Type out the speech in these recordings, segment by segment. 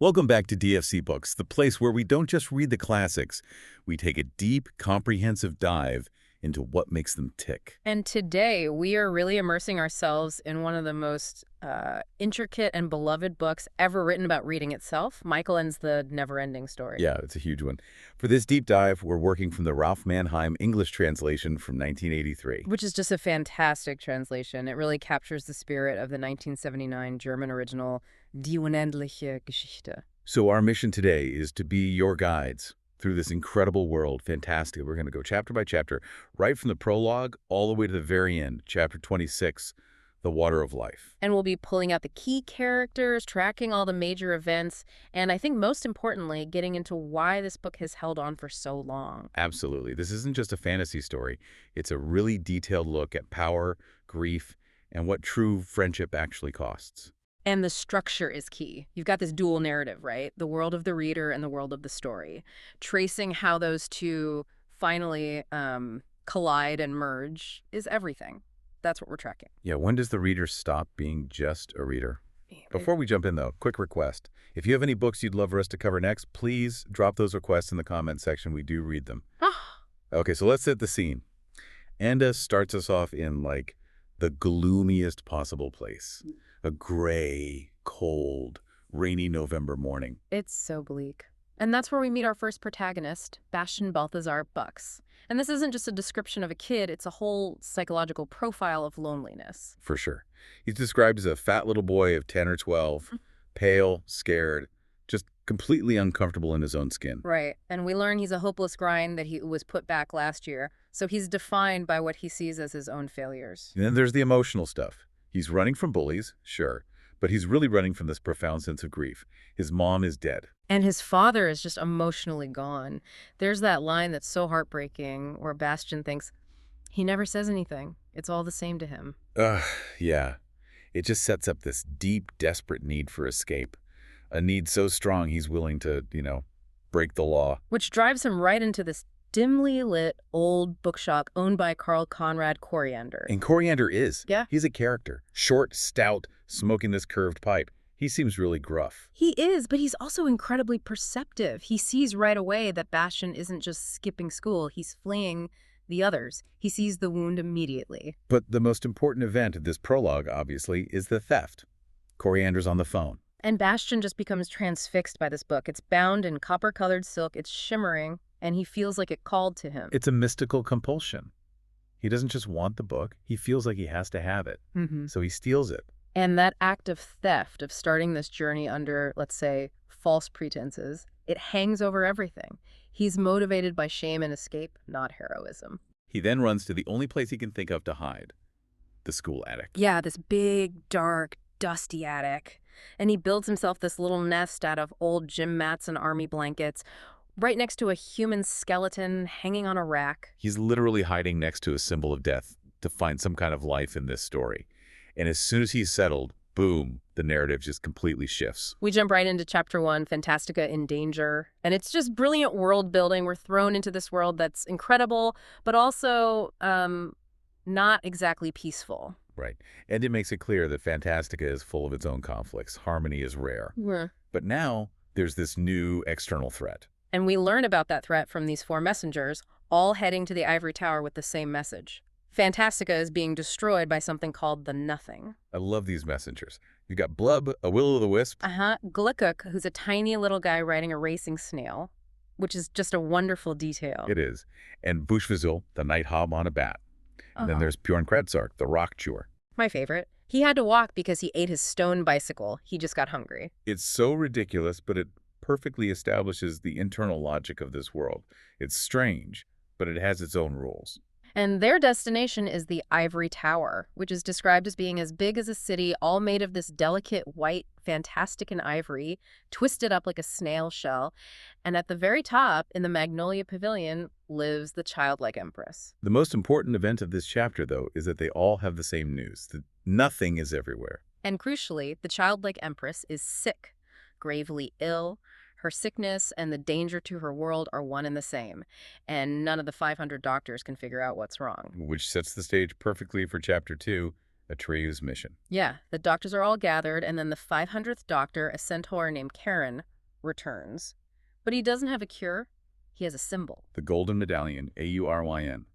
Welcome back to DFC Books, the place where we don't just read the classics, we take a deep, comprehensive dive into what makes them tick. And today, we are really immersing ourselves in one of the most intricate and beloved books ever written about reading itself, Michael Ende's The Neverending Story. Yeah, it's a huge one. For this deep dive, we're working from the Ralph Manheim English translation from 1983. Which is just a fantastic translation. It really captures the spirit of the 1979 German original Die unendliche Geschichte. So our mission today is to be your guides through this incredible world. Fantastic. We're going to go chapter by chapter, right from the prologue all the way to the very end, chapter 26, The Water of Life. And we'll be pulling out the key characters, tracking all the major events, and I think most importantly, getting into why this book has held on for so long. Absolutely. This isn't just a fantasy story. It's a really detailed look at power, grief, and what true friendship actually costs. And the structure is key. You've got this dual narrative, right? The world of the reader and the world of the story. Tracing how those two finally collide and merge is everything. That's what we're tracking. Yeah, when does the reader stop being just a reader? Before we jump in, though, quick request. If you have any books you'd love for us to cover next, please drop those requests in the comment section. We do read them. Okay, so let's set the scene. Ende starts us off in, like, the gloomiest possible place. A gray, cold, rainy November morning. It's so bleak. And that's where we meet our first protagonist, Bastian Balthazar Bucks. And this isn't just a description of a kid, it's a whole psychological profile of loneliness. For sure. He's described as a fat little boy of 10 or 12, pale, scared, just completely uncomfortable in his own skin. Right. And we learn he's a hopeless grind that he was put back last year. So he's defined by what he sees as his own failures. And then there's the emotional stuff. He's running from bullies, sure, but he's really running from this profound sense of grief. His mom is dead. And his father is just emotionally gone. There's that line that's so heartbreaking where Bastian thinks, he never says anything. It's all the same to him. Yeah. It just sets up this deep, desperate need for escape. A need so strong he's willing to, break the law. Which drives him right into this dimly lit old bookshop owned by Carl Conrad Coriander. And Coriander is. Yeah. He's a character. Short, stout, smoking this curved pipe. He seems really gruff. He is, but he's also incredibly perceptive. He sees right away that Bastian isn't just skipping school. He's fleeing the others. He sees the wound immediately. But the most important event of this prologue, obviously, is the theft. Coriander's on the phone. And Bastian just becomes transfixed by this book. It's bound in copper-colored silk. It's shimmering, and he feels like it called to him. It's a mystical compulsion. He doesn't just want the book. He feels like he has to have it. So he steals it. And that act of theft, of starting this journey under, let's say, false pretenses, it hangs over everything. He's motivated by shame and escape, not heroism. He then runs to the only place he can think of to hide, the school attic. Yeah, this big, dark, dusty attic. And he builds himself this little nest out of old gym mats and army blankets, right next to a human skeleton hanging on a rack. He's literally hiding next to a symbol of death to find some kind of life in this story. And as soon as he's settled, boom, the narrative just completely shifts. We jump right into chapter 1, Fantastica in Danger. And it's just brilliant world building. We're thrown into this world that's incredible, but also not exactly peaceful. Right. And it makes it clear that Fantastica is full of its own conflicts. Harmony is rare. Yeah. But now there's this new external threat. And we learn about that threat from these 4 messengers, all heading to the Ivory Tower with the same message. Fantastica is being destroyed by something called the Nothing. I love these messengers. You got Blub, a will-o'-the-wisp. Glickuk, who's a tiny little guy riding a racing snail, which is just a wonderful detail. It is. And Bushvizul, the night hob on a bat. And then there's Bjorn Kredzark, the rock chewer. My favorite. He had to walk because he ate his stone bicycle. He just got hungry. It's so ridiculous, but it perfectly establishes the internal logic of this world. It's strange, but it has its own rules. And their destination is the Ivory Tower, which is described as being as big as a city, all made of this delicate white Fantastican ivory, twisted up like a snail shell. And at the very top, in the Magnolia Pavilion, lives the childlike empress. The most important event of this chapter, though, is that they all have the same news, that nothing is everywhere. And crucially, the childlike empress is sick, gravely ill. Her sickness and the danger to her world are one and the same, and none of the 500 doctors can figure out what's wrong. Which sets the stage perfectly for Chapter 2, Atreyu's mission. Yeah, the doctors are all gathered, and then the 500th doctor, a centaur named Karen, returns. But he doesn't have a cure. He has a symbol. The golden medallion, Auryn,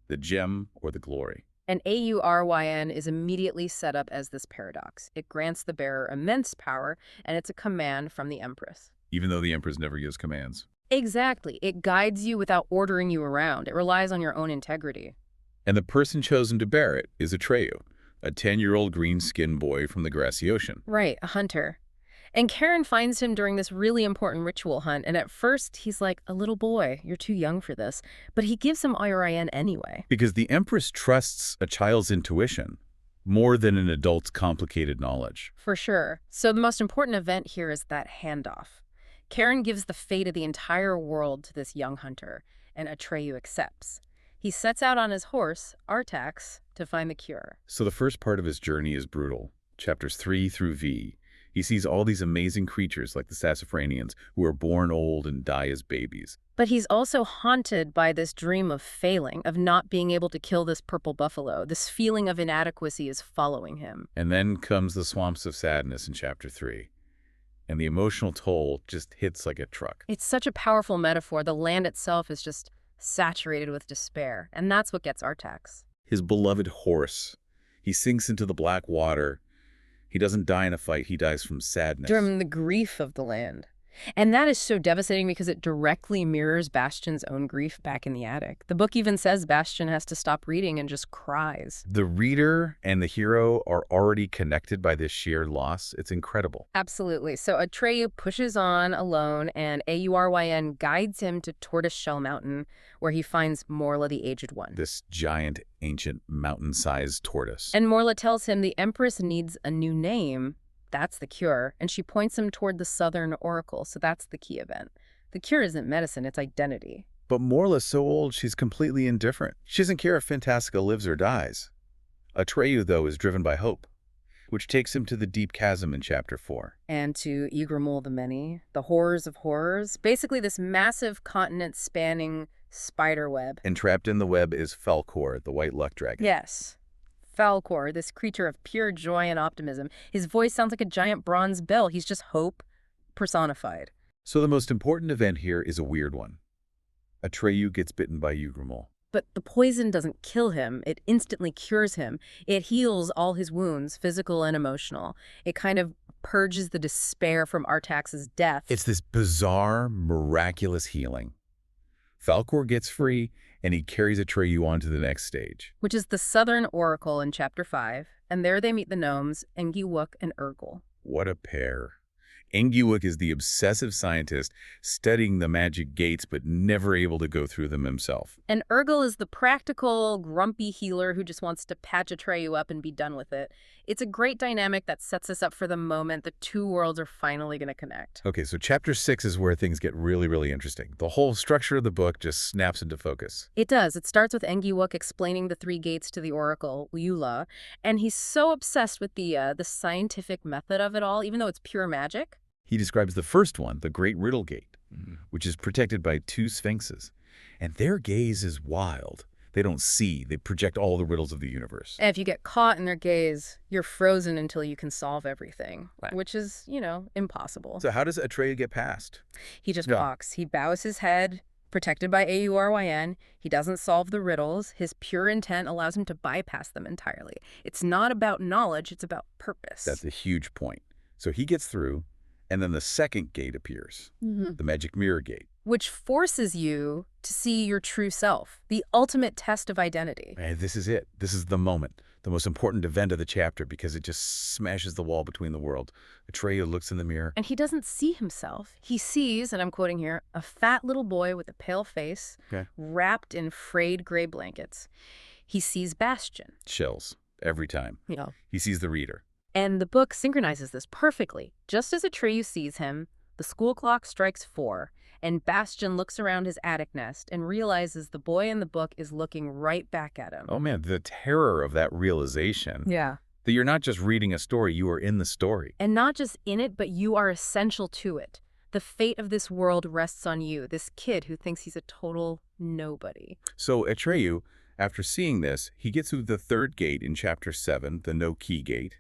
the gem or the glory. And Auryn is immediately set up as this paradox. It grants the bearer immense power, and it's a command from the Empress. Even though the Empress never gives commands. Exactly. It guides you without ordering you around. It relies on your own integrity. And the person chosen to bear it is Atreyu, a 10-year-old green-skinned boy from the grassy ocean. Right, a hunter. And Karen finds him during this really important ritual hunt, and at first he's like, a little boy, you're too young for this. But he gives him Auryn anyway. Because the Empress trusts a child's intuition more than an adult's complicated knowledge. For sure. So the most important event here is that handoff. Karen gives the fate of the entire world to this young hunter, and Atreyu accepts. He sets out on his horse, Artax, to find the cure. So the first part of his journey is brutal. Chapters 3 through V. He sees all these amazing creatures like the Sassafranians who are born old and die as babies. But he's also haunted by this dream of failing, of not being able to kill this purple buffalo. This feeling of inadequacy is following him. And then comes the swamps of sadness in Chapter 3. And the emotional toll just hits like a truck. It's such a powerful metaphor. The land itself is just saturated with despair. And that's what gets Artax. His beloved horse. He sinks into the black water. He doesn't die in a fight. He dies from sadness. From the grief of the land. And that is so devastating because it directly mirrors Bastian's own grief back in the attic. The book even says Bastian has to stop reading and just cries. The reader and the hero are already connected by this shared loss. It's incredible. Absolutely. So Atreyu pushes on alone, and Auryn guides him to Tortoiseshell Mountain, where he finds Morla the Aged One. This giant, ancient, mountain-sized tortoise. And Morla tells him the Empress needs a new name. That's the cure. And she points him toward the Southern Oracle, so that's the key event. The cure isn't medicine, it's identity. But Morla's so old, she's completely indifferent. She doesn't care if Fantastica lives or dies. Atreyu, though, is driven by hope, which takes him to the deep chasm in Chapter 4. And to Ygrimmel the Many, the horrors of horrors. Basically this massive continent-spanning spider web. And trapped in the web is Falkor, the white luck dragon. Yes. Falkor, this creature of pure joy and optimism. His voice sounds like a giant bronze bell. He's just hope personified. So the most important event here is a weird one. Atreyu gets bitten by Ygrimmel. But the poison doesn't kill him. It instantly cures him. It heals all his wounds, physical and emotional. It kind of purges the despair from Artax's death. It's this bizarre, miraculous healing. Falkor gets free, and he carries Atreyu on to the next stage. Which is the Southern Oracle in Chapter 5. And there they meet the gnomes, Engiwook and Urgel. What a pair. Engiwook is the obsessive scientist studying the magic gates but never able to go through them himself. And Urgel is the practical, grumpy healer who just wants to patch Atreyu up and be done with it. It's a great dynamic that sets us up for the moment the two worlds are finally going to connect. Okay, so Chapter 6 is where things get really, really interesting. The whole structure of the book just snaps into focus. It does. It starts with Engiwook explaining the three gates to the Oracle, Uyula, and he's so obsessed with the scientific method of it all, even though it's pure magic. He describes the first one, the Great Riddle Gate, which is protected by two sphinxes. And their gaze is wild. They don't see. They project all the riddles of the universe. And if you get caught in their gaze, you're frozen until you can solve everything, which is, impossible. So how does Atreyu get past? He just walks. He bows his head, protected by Auryn. He doesn't solve the riddles. His pure intent allows him to bypass them entirely. It's not about knowledge. It's about purpose. That's a huge point. So he gets through. And then the second gate appears, the Magic Mirror Gate. Which forces you to see your true self, the ultimate test of identity. And this is it. This is the moment, the most important event of the chapter because it just smashes the wall between the world. Atreyu looks in the mirror. And he doesn't see himself. He sees, and I'm quoting here, a fat little boy with a pale face, wrapped in frayed gray blankets. He sees Bastian. Chills every time. Yeah. He sees the reader. And the book synchronizes this perfectly. Just as Atreyu sees him, the school clock strikes 4, and Bastian looks around his attic nest and realizes the boy in the book is looking right back at him. Oh man, the terror of that realization. Yeah. That you're not just reading a story, you are in the story. And not just in it, but you are essential to it. The fate of this world rests on you, this kid who thinks he's a total nobody. So Atreyu, after seeing this, he gets through the third gate in Chapter 7, the No-Key Gate.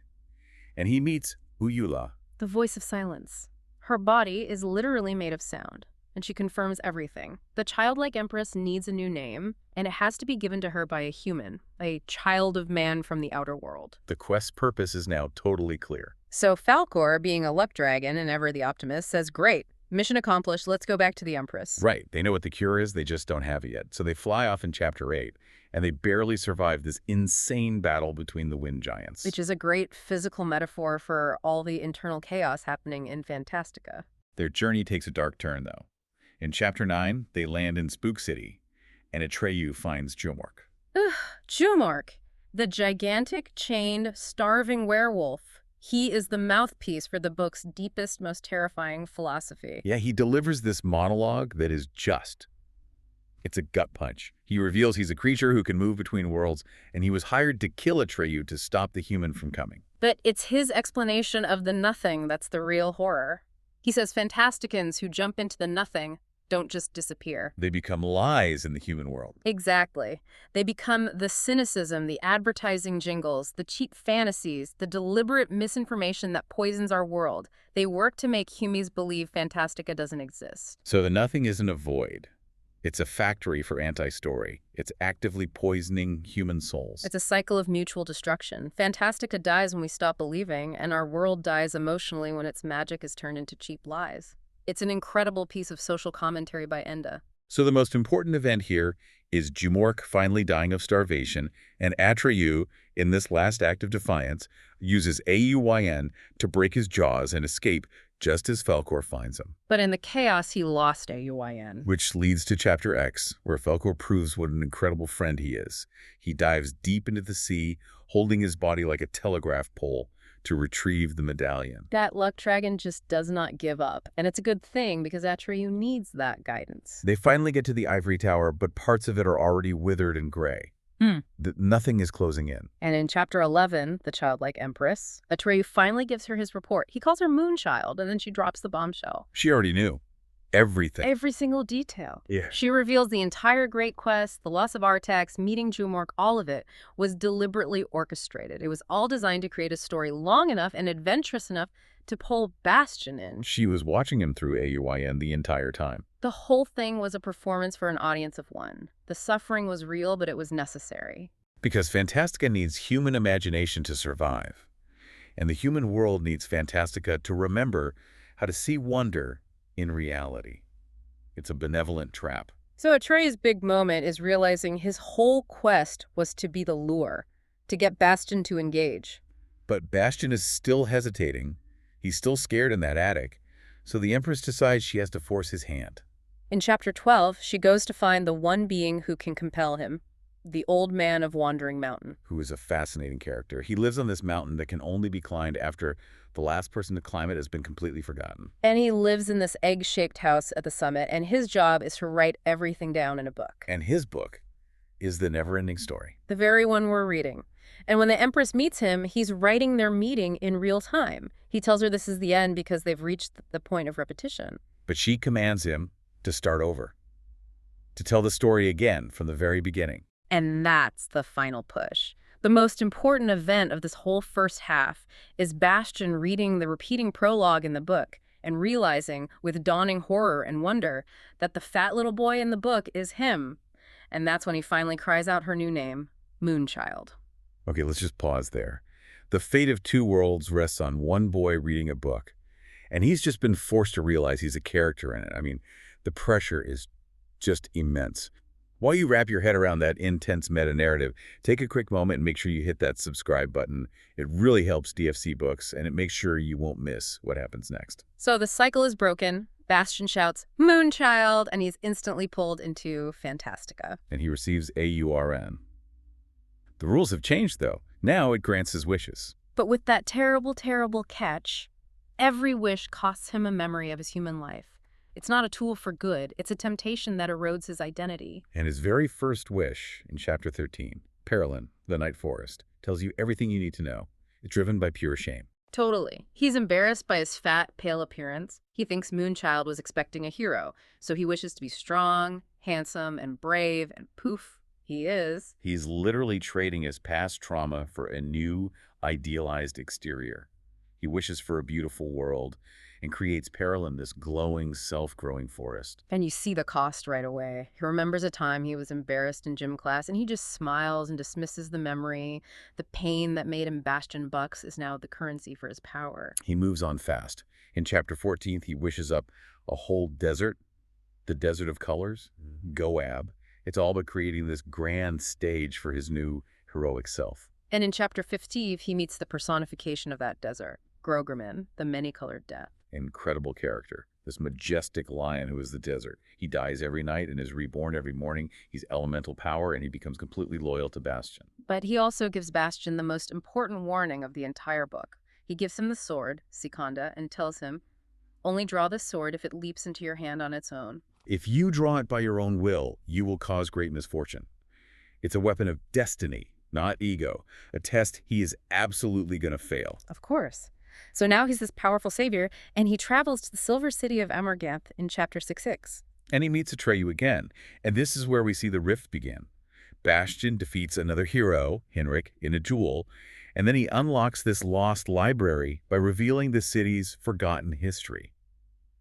And he meets Uyula. The voice of silence. Her body is literally made of sound, and she confirms everything. The childlike empress needs a new name, and it has to be given to her by a human, a child of man from the outer world. The quest's purpose is now totally clear. So Falkor, being a luck dragon and ever the optimist, says, great, mission accomplished, let's go back to the empress. Right. They know what the cure is, they just don't have it yet. So they fly off in Chapter 8, and they barely survive this insane battle between the wind giants. Which is a great physical metaphor for all the internal chaos happening in Fantastica. Their journey takes a dark turn, though. In Chapter 9, they land in Spook City, and Atreyu finds Jumork. Ugh, Jumork, the gigantic, chained, starving werewolf. He is the mouthpiece for the book's deepest, most terrifying philosophy. Yeah, he delivers this monologue that is just. It's a gut punch. He reveals he's a creature who can move between worlds, and he was hired to kill Atreyu to stop the human from coming. But it's his explanation of the nothing that's the real horror. He says Fantasticans who jump into the nothing don't just disappear. They become lies in the human world. Exactly. They become the cynicism, the advertising jingles, the cheap fantasies, the deliberate misinformation that poisons our world. They work to make humans believe Fantastica doesn't exist. So the nothing isn't a void. It's a factory for anti-story. It's actively poisoning human souls. It's a cycle of mutual destruction. Fantastica dies when we stop believing, and our world dies emotionally when its magic is turned into cheap lies. It's an incredible piece of social commentary by Ende. So the most important event here is Jumork finally dying of starvation, and Atreyu, in this last act of defiance, uses AUYN to break his jaws and escape just as Falkor finds him. But in the chaos, he lost AUYN. Which leads to Chapter X, where Falkor proves what an incredible friend he is. He dives deep into the sea, holding his body like a telegraph pole to retrieve the medallion. That luck dragon just does not give up, and it's a good thing because Atreyu needs that guidance. They finally get to the ivory tower, but parts of it are already withered and gray. Nothing is closing in. And in Chapter 11, The Childlike Empress, Atreyu finally gives her his report. He calls her Moonchild, and then she drops the bombshell. She already knew everything. Every single detail. Yeah. She reveals the entire Great Quest, the loss of Artax, meeting Jumork, all of it was deliberately orchestrated. It was all designed to create a story long enough and adventurous enough to pull Bastion in. She was watching him through AUYN the entire time. The whole thing was a performance for an audience of one. The suffering was real, but it was necessary. Because Fantastica needs human imagination to survive. And the human world needs Fantastica to remember how to see wonder in reality. It's a benevolent trap. So Atreyu's big moment is realizing his whole quest was to be the lure, to get Bastion to engage. But Bastion is still hesitating. He's still scared in that attic. So the Empress decides she has to force his hand. In Chapter 12, she goes to find the one being who can compel him, the Old Man of Wandering Mountain. Who is a fascinating character. He lives on this mountain that can only be climbed after the last person to climb it has been completely forgotten. And he lives in this egg-shaped house at the summit, and his job is to write everything down in a book. And his book is the Neverending story. The very one we're reading. And when the Empress meets him, he's writing their meeting in real time. He tells her this is the end because they've reached the point of repetition. But she commands him to start over, to tell the story again from the very beginning. And that's the final push. The most important event of this whole first half is Bastion reading the repeating prologue in the book and realizing, with dawning horror and wonder, that the fat little boy in the book is him. And that's when he finally cries out her new name, Moonchild. Okay, let's just pause there. The fate of two worlds rests on one boy reading a book, and he's just been forced to realize he's a character in it. I mean, the pressure is just immense. While you wrap your head around that intense meta-narrative, take a quick moment and make sure you hit that subscribe button. It really helps DFC Books, and it makes sure you won't miss what happens next. So the cycle is broken. Bastion shouts, Moonchild, and he's instantly pulled into Fantastica. And he receives AURN. The rules have changed, though. Now it grants his wishes. But with that terrible, terrible catch, every wish costs him a memory of his human life. It's not a tool for good. It's a temptation that erodes his identity. And his very first wish in Chapter 13, Perilyn, the Night Forest, tells you everything you need to know. It's driven by pure shame. Totally. He's embarrassed by his fat, pale appearance. He thinks Moonchild was expecting a hero, so he wishes to be strong, handsome, and brave, and poof, he is. He's literally trading his past trauma for a new, idealized exterior. He wishes for a beautiful world and creates peril in this glowing, self-growing forest. And you see the cost right away. He remembers a time he was embarrassed in gym class, and he just smiles and dismisses the memory. The pain that made him Bastion Bucks is now the currency for his power. He moves on fast. In chapter 14, he wishes up a whole desert, the desert of colors, Goab. It's all about creating this grand stage for his new heroic self. And in chapter 15, he meets the personification of that desert, Grogerman, the many-colored death. Incredible character. This majestic lion who is the desert. He dies every night and is reborn every morning. He's elemental power, and he becomes completely loyal to Bastion. But he also gives Bastion the most important warning of the entire book. He gives him the sword, Sikanda, and tells him, only draw the sword if it leaps into your hand on its own. If you draw it by your own will, you will cause great misfortune. It's a weapon of destiny, not ego. A test he is absolutely going to fail. Of course. So now he's this powerful savior, and he travels to the Silver City of Amarganth in chapter 6-6. And he meets Atreyu again, and this is where we see the rift begin. Bastion defeats another hero, Henrik, in a duel, and then he unlocks this lost library by revealing the city's forgotten history.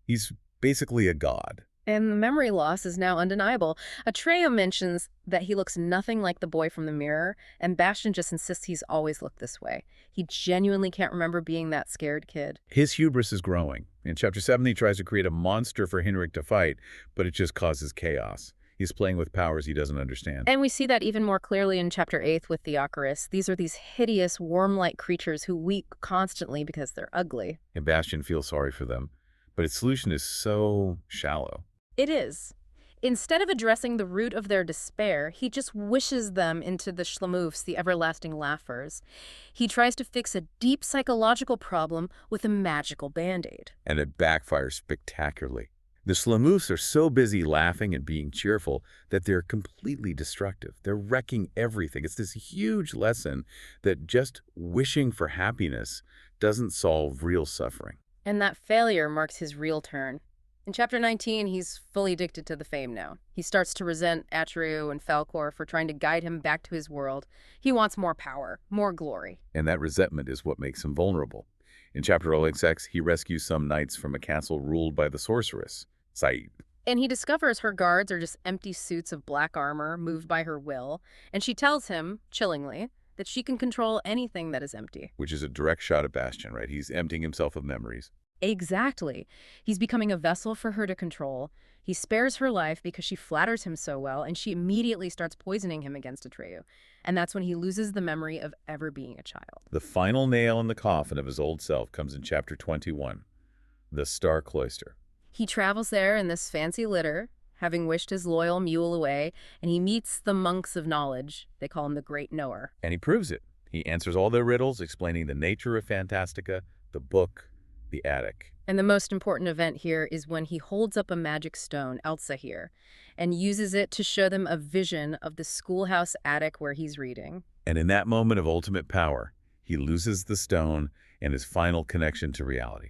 He's basically a god. And the memory loss is now undeniable. Atreyu mentions that he looks nothing like the boy from the mirror, and Bastion just insists he's always looked this way. He genuinely can't remember being that scared kid. His hubris is growing. In chapter 7, he tries to create a monster for Henrik to fight, but it just causes chaos. He's playing with powers he doesn't understand. And we see that even more clearly in chapter 8 with Theocarus. These are these hideous, worm-like creatures who weep constantly because they're ugly. And Bastion feels sorry for them, but its solution is so shallow. It is. Instead of addressing the root of their despair, he just wishes them into the Schlamoofs, the everlasting laughers. He tries to fix a deep psychological problem with a magical band-aid. And it backfires spectacularly. The Schlamoofs are so busy laughing and being cheerful that they're completely destructive. They're wrecking everything. It's this huge lesson that just wishing for happiness doesn't solve real suffering. And that failure marks his real turn. In chapter 19, he's fully addicted to the fame now. He starts to resent Atreyu and Falkor for trying to guide him back to his world. He wants more power, more glory. And that resentment is what makes him vulnerable. In chapter 6, he rescues some knights from a castle ruled by the sorceress, Said. And he discovers her guards are just empty suits of black armor moved by her will, and she tells him, chillingly, that she can control anything that is empty. Which is a direct shot at Bastion, right? He's emptying himself of memories. Exactly. He's becoming a vessel for her to control. He spares her life because she flatters him so well, and she immediately starts poisoning him against Atreyu. And that's when he loses the memory of ever being a child. The final nail in the coffin of his old self comes in chapter 21, the Star Cloister. He travels there in this fancy litter, having wished his loyal mule away, and he meets the monks of knowledge. They call him the Great Knower. And he proves it. He answers all their riddles, explaining the nature of Fantastica, the book, the attic. And the most important event here is when he holds up a magic stone, Eltsahir, and uses it to show them a vision of the schoolhouse attic where he's reading. And in that moment of ultimate power, he loses the stone and his final connection to reality,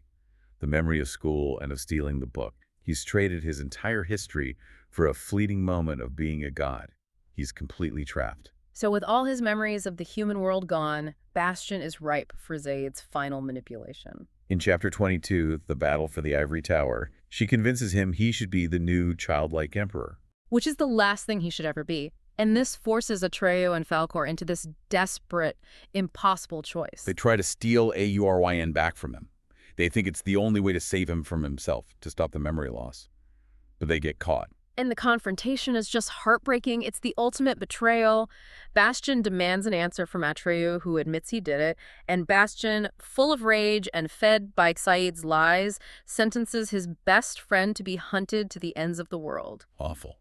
the memory of school and of stealing the book. He's traded his entire history for a fleeting moment of being a god. He's completely trapped. So with all his memories of the human world gone, Bastion is ripe for Zaid's final manipulation. In chapter 22, the battle for the Ivory Tower, she convinces him he should be the new childlike emperor. Which is the last thing he should ever be. And this forces Atreyu and Falkor into this desperate, impossible choice. They try to steal Auryn back from him. They think it's the only way to save him from himself, to stop the memory loss. But they get caught. And the confrontation is just heartbreaking. It's the ultimate betrayal. Bastion demands an answer from Atreyu, who admits he did it. And Bastion, full of rage and fed by Said's lies, sentences his best friend to be hunted to the ends of the world. Awful.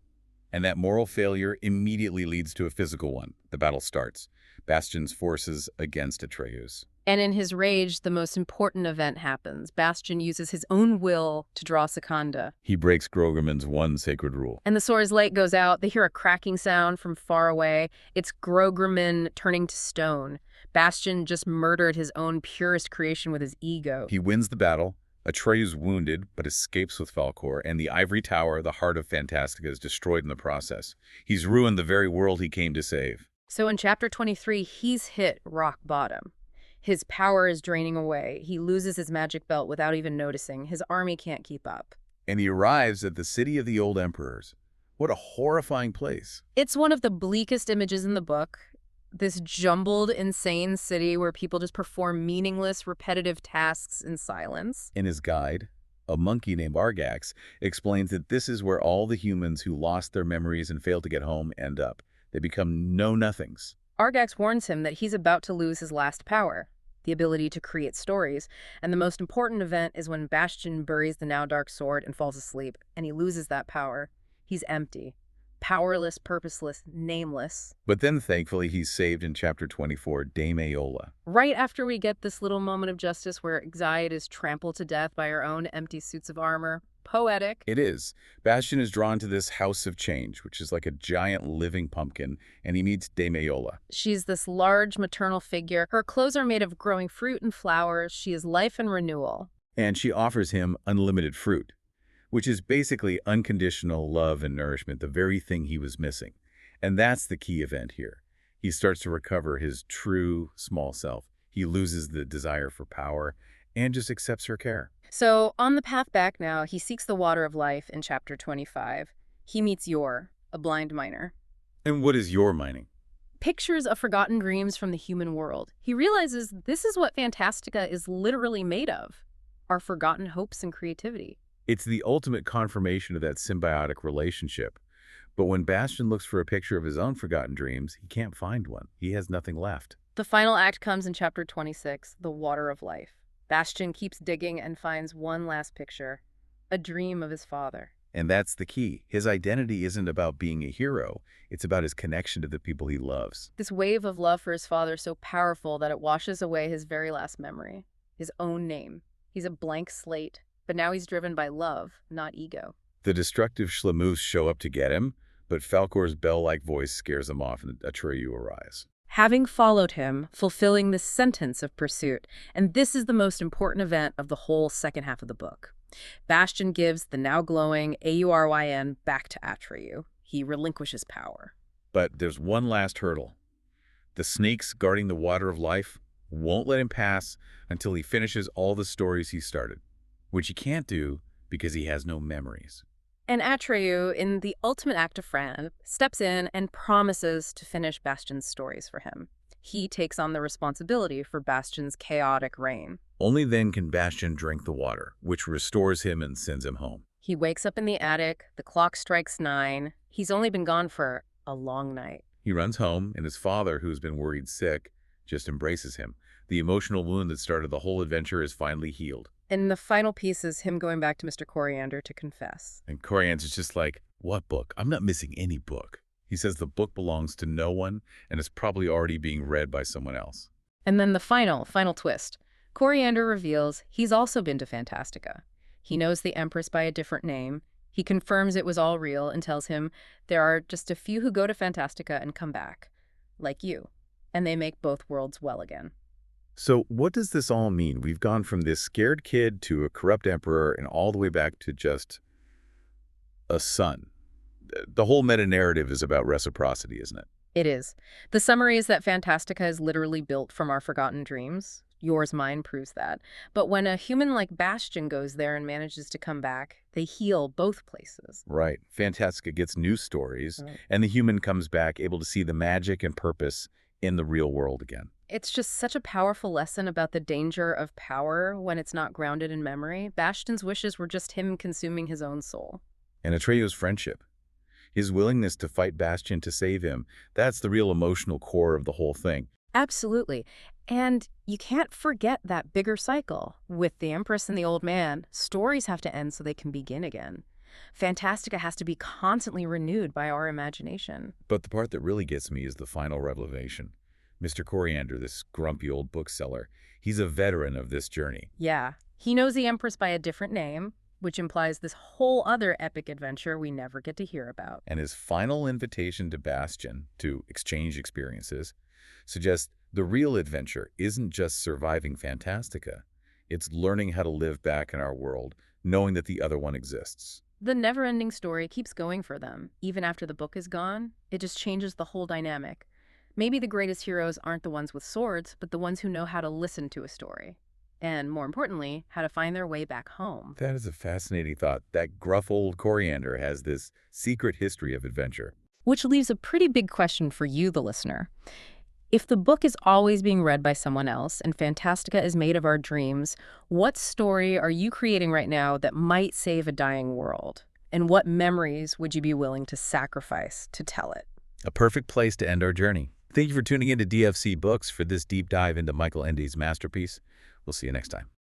And that moral failure immediately leads to a physical one. The battle starts. Bastion's forces against Atreyu's. And in his rage, the most important event happens. Bastion uses his own will to draw Sikanda. He breaks Grogerman's one sacred rule. And the sword's light goes out. They hear a cracking sound from far away. It's Grogerman turning to stone. Bastion just murdered his own purest creation with his ego. He wins the battle. Atreyu's wounded, but escapes with Falkor, and the Ivory Tower, the heart of Fantastica, is destroyed in the process. He's ruined the very world he came to save. So in chapter 23, he's hit rock bottom. His power is draining away. He loses his magic belt without even noticing. His army can't keep up. And he arrives at the city of the old emperors. What a horrifying place. It's one of the bleakest images in the book. This jumbled, insane city where people just perform meaningless, repetitive tasks in silence. In his guide, a monkey named Argax explains that this is where all the humans who lost their memories and failed to get home end up. They become know-nothings. Argax warns him that he's about to lose his last power, the ability to create stories, and the most important event is when Bastion buries the now dark sword and falls asleep, and he loses that power. He's empty. Powerless, purposeless, nameless. But then, thankfully, he's saved in Chapter 24, Dame Aola. Right after we get this little moment of justice where Xiad is trampled to death by her own empty suits of armor. Poetic. It is. Bastion is drawn to this house of change, which is like a giant living pumpkin, and he meets Dame Aola. She's this large maternal figure. Her clothes are made of growing fruit and flowers. She is life and renewal. And she offers him unlimited fruit, which is basically unconditional love and nourishment, the very thing he was missing. And that's the key event here. He starts to recover his true small self. He loses the desire for power and just accepts her care. So, on the path back now, he seeks the water of life in Chapter 25. He meets Yor, a blind miner. And what is your mining? Pictures of forgotten dreams from the human world. He realizes this is what Fantastica is literally made of, our forgotten hopes and creativity. It's the ultimate confirmation of that symbiotic relationship. But when Bastion looks for a picture of his own forgotten dreams, he can't find one. He has nothing left. The final act comes in Chapter 26, The Water of Life. Bastion keeps digging and finds one last picture, a dream of his father. And that's the key. His identity isn't about being a hero. It's about his connection to the people he loves. This wave of love for his father is so powerful that it washes away his very last memory, his own name. He's a blank slate, but now he's driven by love, not ego. The destructive Schlamoose show up to get him, but Falcor's bell-like voice scares them off and Atreyu arrives. Having followed him, fulfilling the sentence of pursuit, and this is the most important event of the whole second half of the book. Bastion gives the now glowing Auryn back to Atreyu. He relinquishes power. But there's one last hurdle. The snakes guarding the Water of Life won't let him pass until he finishes all the stories he started, which he can't do because he has no memories. And Atreyu, in the ultimate act of friend, steps in and promises to finish Bastion's stories for him. He takes on the responsibility for Bastion's chaotic reign. Only then can Bastion drink the water, which restores him and sends him home. He wakes up in the attic, the clock strikes 9. He's only been gone for a long night. He runs home, and his father, who's been worried sick, just embraces him. The emotional wound that started the whole adventure is finally healed. And the final piece is him going back to Mr. Coriander to confess. And Coriander's just like, what book? I'm not missing any book. He says the book belongs to no one and is probably already being read by someone else. And then the final twist. Coriander reveals he's also been to Fantastica. He knows the Empress by a different name. He confirms it was all real and tells him there are just a few who go to Fantastica and come back, like you, and they make both worlds well again. So what does this all mean? We've gone from this scared kid to a corrupt emperor and all the way back to just a son. The whole meta-narrative is about reciprocity, isn't it? It is. The summary is that Fantastica is literally built from our forgotten dreams. Yours, mine proves that. But when a human like Bastion goes there and manages to come back, they heal both places. Right. Fantastica gets new stories, and the human comes back able to see the magic and purpose in the real world again. It's just such a powerful lesson about the danger of power when it's not grounded in memory. Bastion's wishes were just him consuming his own soul. And Atreyu's friendship. His willingness to fight Bastion to save him, that's the real emotional core of the whole thing. Absolutely. And you can't forget that bigger cycle. With the Empress and the old man, stories have to end so they can begin again. Fantastica has to be constantly renewed by our imagination. But the part that really gets me is the final revelation. Mr. Coriander, this grumpy old bookseller, he's a veteran of this journey. Yeah. He knows the Empress by a different name, which implies this whole other epic adventure we never get to hear about. And his final invitation to Bastion to exchange experiences suggests the real adventure isn't just surviving Fantastica. It's learning how to live back in our world, knowing that the other one exists. The never-ending story keeps going for them. Even after the book is gone, it just changes the whole dynamic. Maybe the greatest heroes aren't the ones with swords, but the ones who know how to listen to a story. And more importantly, how to find their way back home. That is a fascinating thought. That gruff old Coriander has this secret history of adventure. Which leaves a pretty big question for you, the listener. If the book is always being read by someone else and Fantastica is made of our dreams, what story are you creating right now that might save a dying world? And what memories would you be willing to sacrifice to tell it? A perfect place to end our journey. Thank you for tuning in to DFC Books for this deep dive into Michael Ende's masterpiece. We'll see you next time.